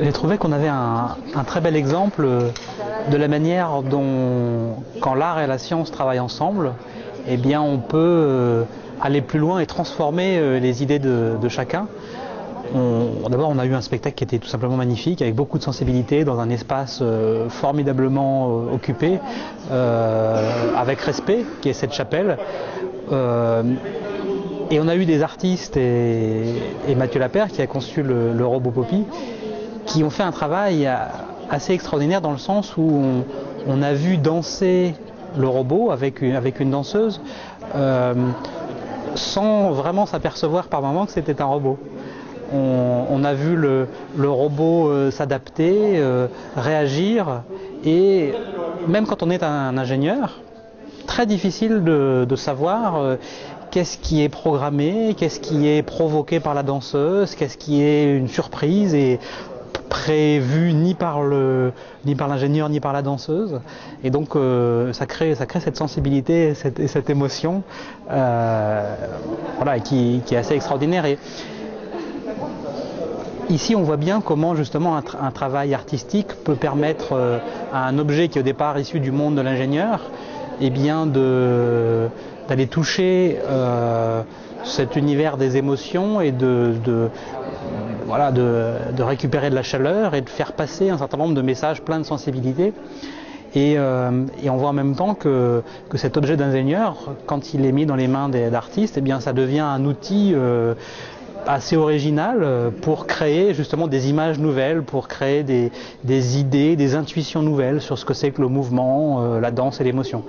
J'ai trouvé qu'on avait un très bel exemple de la manière dont, quand l'art et la science travaillent ensemble, eh bien on peut aller plus loin et transformer les idées de chacun. D'abord, on a eu un spectacle qui était tout simplement magnifique, avec beaucoup de sensibilité, dans un espace formidablement occupé, avec respect, qui est cette chapelle. Et on a eu des artistes et Mathieu Lapère, qui a conçu le robot Poppy, qui ont fait un travail assez extraordinaire dans le sens où on a vu danser le robot avec une danseuse sans vraiment s'apercevoir par moment que c'était un robot. On a vu le robot s'adapter, réagir, et même quand on est un ingénieur, très difficile de savoir qu'est-ce qui est programmé, qu'est-ce qui est provoqué par la danseuse, qu'est-ce qui est une surprise et prévu ni par l'ingénieur ni par la danseuse. Et donc ça crée cette sensibilité et cette émotion voilà, qui est assez extraordinaire. Et ici, on voit bien comment justement un travail artistique peut permettre à un objet qui est au départ issu du monde de l'ingénieur, eh bien d'aller toucher cet univers des émotions et de récupérer de la chaleur et de faire passer un certain nombre de messages pleins de sensibilité. Et on voit en même temps que cet objet d'ingénieur, quand il est mis dans les mains d'artistes, eh bien ça devient un outil assez original pour créer justement des images nouvelles, pour créer des idées, des intuitions nouvelles sur ce que c'est que le mouvement, la danse et l'émotion.